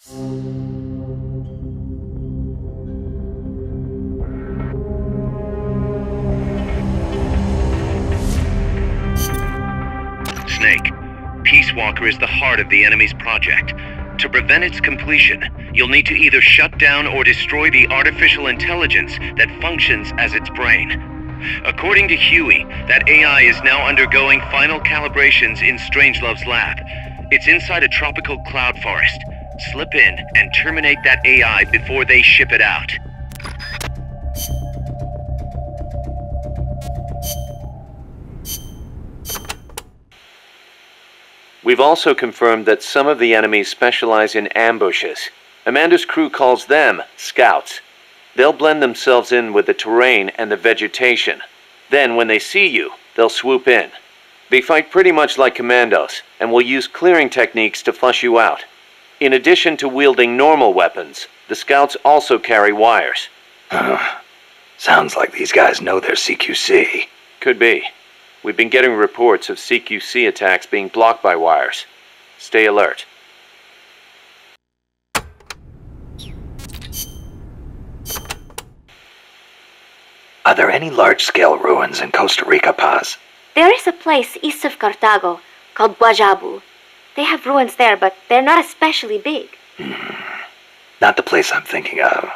Snake, Peace Walker is the heart of the enemy's project. To prevent its completion, you'll need to either shut down or destroy the artificial intelligence that functions as its brain. According to Huey, that AI is now undergoing final calibrations in Strangelove's lab. It's inside a tropical cloud forest. Slip in and terminate that AI before they ship it out. We've also confirmed that some of the enemies specialize in ambushes. Amanda's crew calls them scouts. They'll blend themselves in with the terrain and the vegetation. Then, when they see you, they'll swoop in. They fight pretty much like commandos, and will use clearing techniques to flush you out. In addition to wielding normal weapons, the scouts also carry wires. Sounds like these guys know their CQC. Could be. We've been getting reports of CQC attacks being blocked by wires. Stay alert. Are there any large-scale ruins in Costa Rica, Paz? There is a place east of Cartago called Guajabu. They have ruins there, but they're not especially big. Not the place I'm thinking of.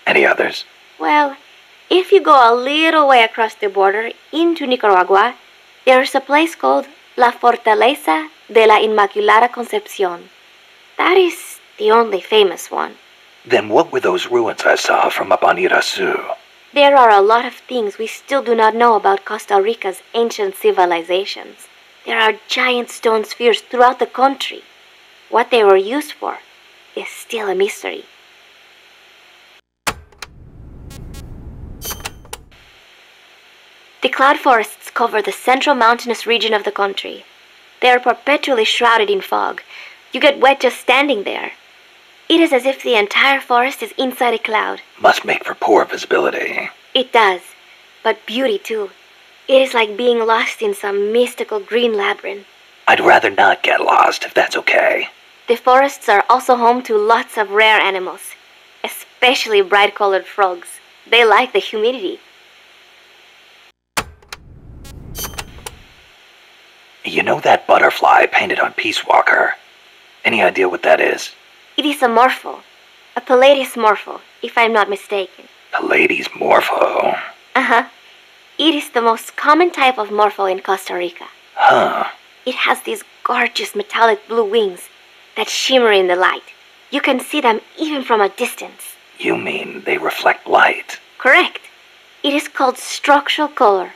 Any others? Well, if you go a little way across the border into Nicaragua, there's a place called La Fortaleza de la Inmaculada Concepción. That is the only famous one. Then what were those ruins I saw from up on Irasu? There are a lot of things we still do not know about Costa Rica's ancient civilizations. There are giant stone spheres throughout the country. What they were used for is still a mystery. The cloud forests cover the central mountainous region of the country. They are perpetually shrouded in fog. You get wet just standing there. It is as if the entire forest is inside a cloud. Must make for poor visibility. It does, but beauty too. It is like being lost in some mystical green labyrinth. I'd rather not get lost, if that's okay. The forests are also home to lots of rare animals, especially bright-colored frogs. They like the humidity. You know that butterfly painted on Peace Walker? Any idea what that is? It is a Morpho. A Pallades Morpho, if I'm not mistaken. Pallades Morpho? Uh-huh. It is the most common type of Morpho in Costa Rica. Huh. It has these gorgeous metallic blue wings that shimmer in the light. You can see them even from a distance. You mean they reflect light? Correct. It is called structural color.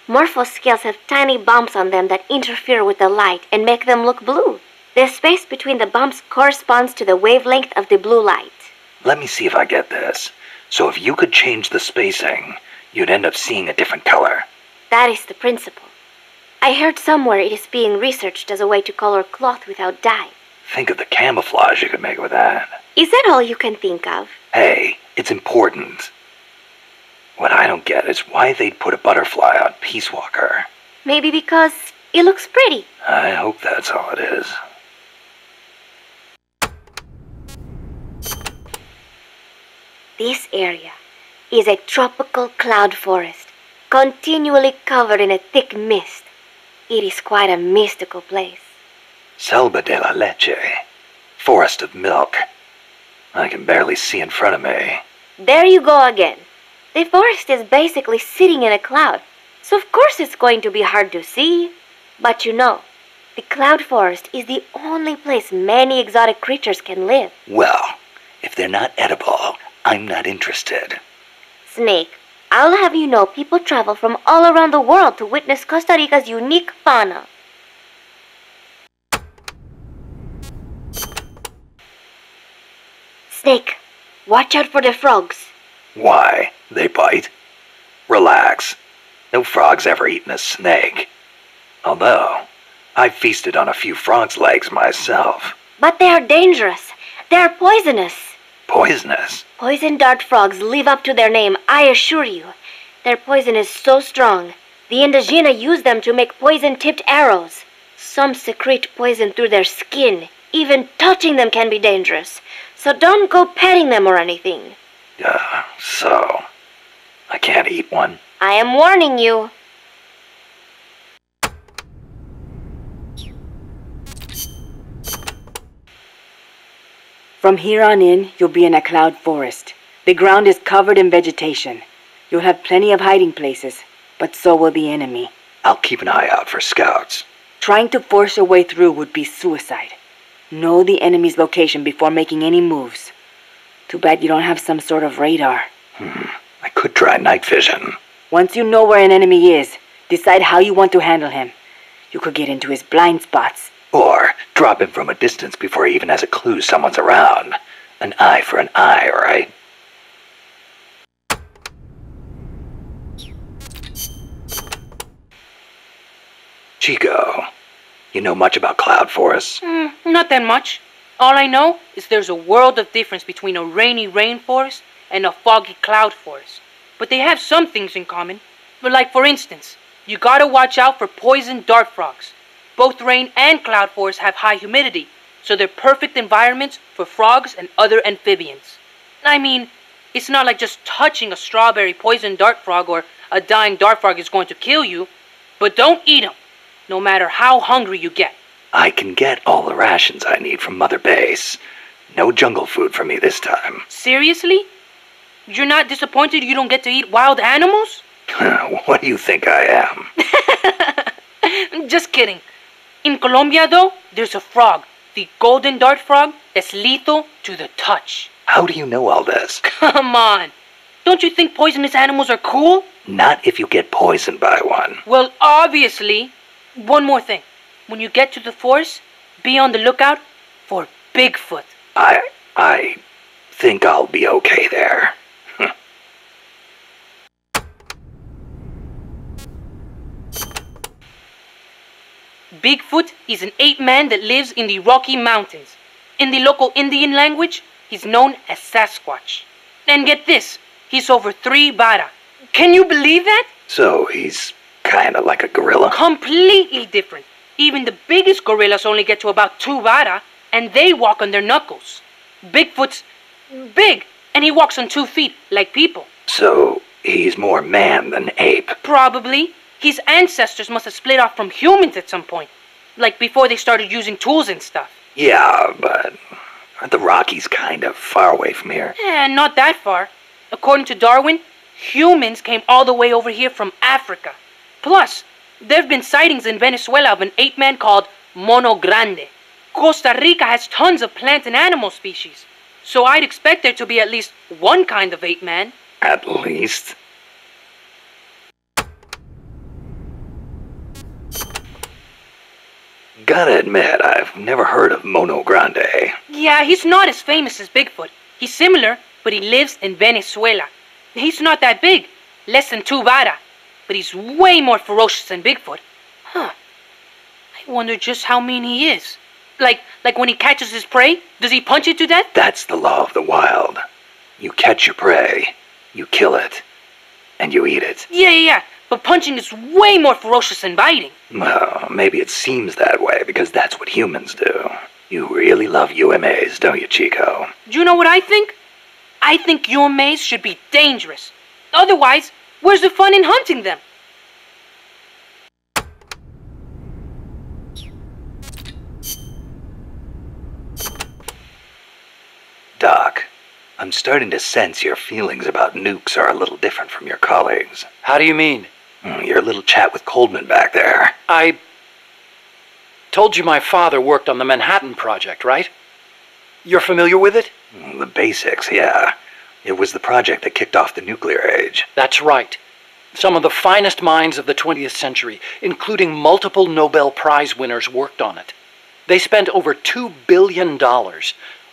Morpho scales have tiny bumps on them that interfere with the light and make them look blue. The space between the bumps corresponds to the wavelength of the blue light. Let me see if I get this. So if you could change the spacing, you'd end up seeing a different color. That is the principle. I heard somewhere it is being researched as a way to color cloth without dye. Think of the camouflage you could make with that. Is that all you can think of? Hey, it's important. What I don't get is why they'd put a butterfly on Peace Walker. Maybe because it looks pretty. I hope that's all it is. This area is a tropical cloud forest, continually covered in a thick mist. It is quite a mystical place. Selva de la Leche. Forest of milk. I can barely see in front of me. There you go again. The forest is basically sitting in a cloud, so of course it's going to be hard to see. But you know, the cloud forest is the only place many exotic creatures can live. Well, if they're not edible, I'm not interested. Snake, I'll have you know people travel from all around the world to witness Costa Rica's unique fauna. Snake, watch out for the frogs. Why? They bite? Relax. No frog's ever eaten a snake. Although, I've feasted on a few frogs' legs myself. But they are dangerous. They are poisonous. Poisonous? Poison dart frogs live up to their name, I assure you. Their poison is so strong, the Indígena use them to make poison-tipped arrows. Some secrete poison through their skin. Even touching them can be dangerous. So don't go petting them or anything. So I can't eat one? I am warning you. From here on in, you'll be in a cloud forest. The ground is covered in vegetation. You'll have plenty of hiding places, but so will the enemy. I'll keep an eye out for scouts. Trying to force your way through would be suicide. Know the enemy's location before making any moves. Too bad you don't have some sort of radar. I could try night vision. Once you know where an enemy is, decide how you want to handle him. You could get into his blind spots. Or drop him from a distance before he even has a clue someone's around. An eye for an eye, right? Chico, you know much about cloud forests? Not that much. All I know is there's a world of difference between a rainy rainforest and a foggy cloud forest. But they have some things in common. Like, for instance, you gotta watch out for poison dart frogs. Both rain and cloud forests have high humidity, so they're perfect environments for frogs and other amphibians. I mean, it's not like just touching a strawberry poison dart frog or a dying dart frog is going to kill you, but don't eat them, no matter how hungry you get. I can get all the rations I need from Mother Base. No jungle food for me this time. Seriously? You're not disappointed you don't get to eat wild animals? What do you think I am? Just kidding. In Colombia, though, there's a frog, the golden dart frog, that's lethal to the touch. How do you know all this? Come on. Don't you think poisonous animals are cool? Not if you get poisoned by one. Well, obviously. One more thing. When you get to the forest, be on the lookout for Bigfoot. I think I'll be okay there. Bigfoot is an ape-man that lives in the Rocky Mountains. In the local Indian language, he's known as Sasquatch. And get this, he's over 3 vara. Can you believe that? So he's kinda like a gorilla? Completely different. Even the biggest gorillas only get to about 2 vara, and they walk on their knuckles. Bigfoot's big, and he walks on 2 feet, like people. So he's more man than ape? Probably. His ancestors must have split off from humans at some point. Like before they started using tools and stuff. Yeah, but aren't the Rockies kind of far away from here? Not that far. According to Darwin, humans came all the way over here from Africa. Plus, there have been sightings in Venezuela of an ape-man called Monog Grande. Costa Rica has tons of plant and animal species. So I'd expect there to be at least one kind of ape-man. At least. Gotta admit, I've never heard of Monog Grande. Yeah, he's not as famous as Bigfoot. He's similar, but he lives in Venezuela. He's not that big, less than 2 vara, but he's way more ferocious than Bigfoot. I wonder just how mean he is. Like when he catches his prey, does he punch it to death? That's the law of the wild. You catch your prey, you kill it, and you eat it. Yeah, but punching is way more ferocious than biting. Well, maybe it seems that way because that's what humans do. You really love UMAs, don't you, Chico? Do you know what I think? I think UMAs should be dangerous. Otherwise, where's the fun in hunting them? Doc, I'm starting to sense your feelings about nukes are a little different from your colleagues. How do you mean? Your little chat with Coldman back there. I told you my father worked on the Manhattan Project, right? You're familiar with it? The basics, yeah. It was the project that kicked off the nuclear age. That's right. Some of the finest minds of the 20th century, including multiple Nobel Prize winners, worked on it. They spent over $2 billion,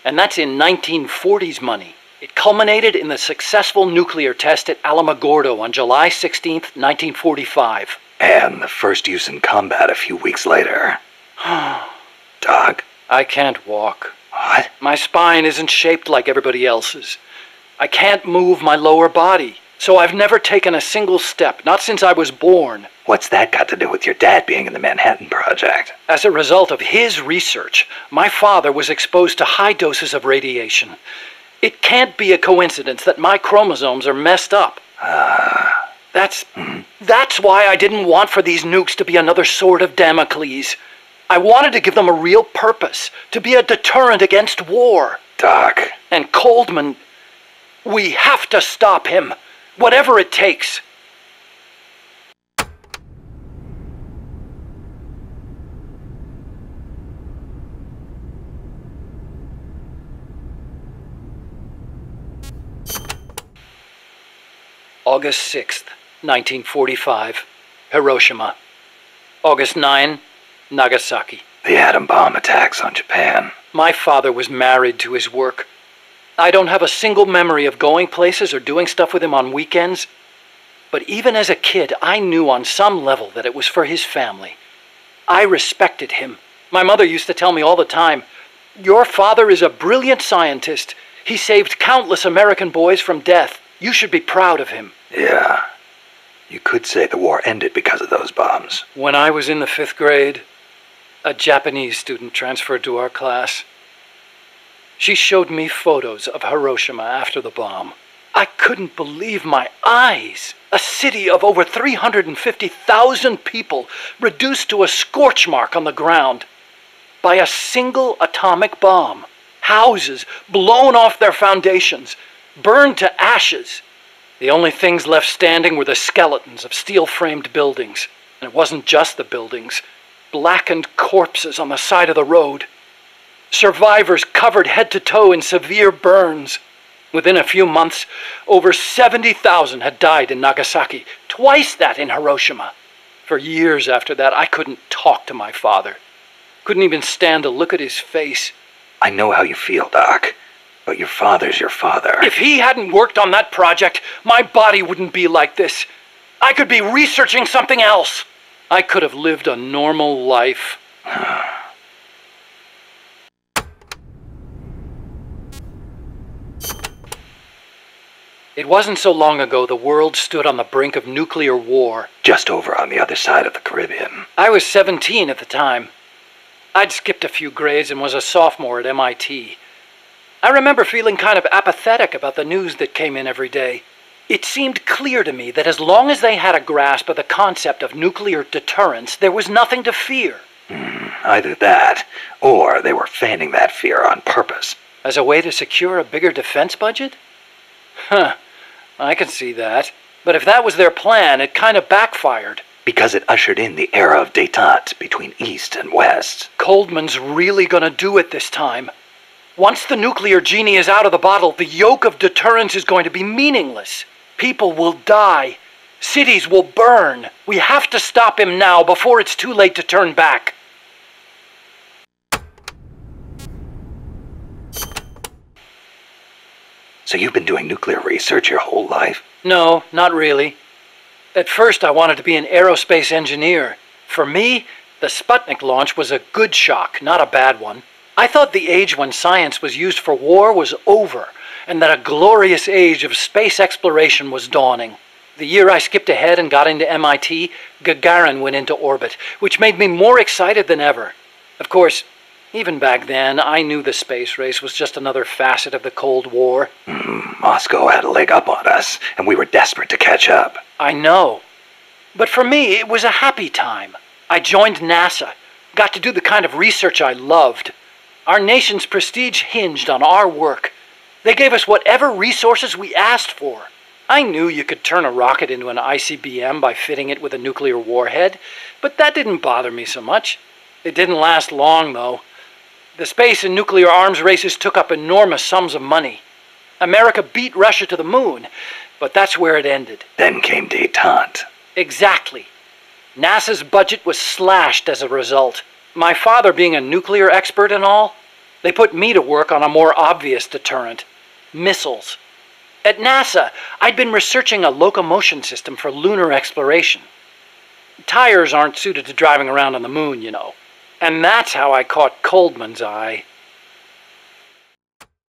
and that's in 1940s money. It culminated in the successful nuclear test at Alamogordo on July 16th, 1945. And the first use in combat a few weeks later. Doc? I can't walk. What? My spine isn't shaped like everybody else's. I can't move my lower body, So I've never taken a single step, not since I was born. What's that got to do with your dad being in the Manhattan Project? As a result of his research, my father was exposed to high doses of radiation. It can't be a coincidence that my chromosomes are messed up. That's why I didn't want for these nukes to be another sword of Damocles. I wanted to give them a real purpose, to be a deterrent against war. Doc. And Coldman, we have to stop him, whatever it takes. August 6th, 1945, Hiroshima. August 9, Nagasaki. The atom bomb attacks on Japan. My father was married to his work. I don't have a single memory of going places or doing stuff with him on weekends. But even as a kid, I knew on some level that it was for his family. I respected him. My mother used to tell me all the time, "Your father is a brilliant scientist. He saved countless American boys from death. You should be proud of him." Yeah. You could say the war ended because of those bombs. When I was in the 5th grade, a Japanese student transferred to our class. She showed me photos of Hiroshima after the bomb. I couldn't believe my eyes. A city of over 350,000 people reduced to a scorch mark on the ground by a single atomic bomb. Houses blown off their foundations, burned to ashes. The only things left standing were the skeletons of steel-framed buildings. And it wasn't just the buildings. Blackened corpses on the side of the road. Survivors covered head to toe in severe burns. Within a few months, over 70,000 had died in Nagasaki, twice that in Hiroshima. For years after that, I couldn't talk to my father. Couldn't even stand to look at his face. I know how you feel, Doc. But your father's your father. If he hadn't worked on that project, my body wouldn't be like this. I could be researching something else. I could have lived a normal life. It wasn't so long ago the world stood on the brink of nuclear war. Just over on the other side of the Caribbean. I was 17 at the time. I'd skipped a few grades and was a sophomore at MIT. I remember feeling kind of apathetic about the news that came in every day. It seemed clear to me that as long as they had a grasp of the concept of nuclear deterrence, there was nothing to fear. Either that, or they were fanning that fear on purpose. As a way to secure a bigger defense budget? I can see that. But if that was their plan, it kind of backfired. Because it ushered in the era of détente between East and West. Coldman's really gonna do it this time. Once the nuclear genie is out of the bottle, the yoke of deterrence is going to be meaningless. People will die. Cities will burn. We have to stop him now before it's too late to turn back. So you've been doing nuclear research your whole life? No, not really. At first I wanted to be an aerospace engineer. For me, the Sputnik launch was a good shock, not a bad one. I thought the age when science was used for war was over, and that a glorious age of space exploration was dawning. The year I skipped ahead and got into MIT, Gagarin went into orbit, which made me more excited than ever. Of course, even back then, I knew the space race was just another facet of the Cold War. Moscow had a leg up on us, and we were desperate to catch up. I know. But for me, it was a happy time. I joined NASA, got to do the kind of research I loved. Our nation's prestige hinged on our work. They gave us whatever resources we asked for. I knew you could turn a rocket into an ICBM by fitting it with a nuclear warhead, but that didn't bother me so much. It didn't last long, though. The space and nuclear arms races took up enormous sums of money. America beat Russia to the moon, but that's where it ended. Then came détente. Exactly. NASA's budget was slashed as a result. My father being a nuclear expert and all, they put me to work on a more obvious deterrent. Missiles. At NASA, I'd been researching a locomotion system for lunar exploration. Tires aren't suited to driving around on the moon, you know. And that's how I caught Coldman's eye.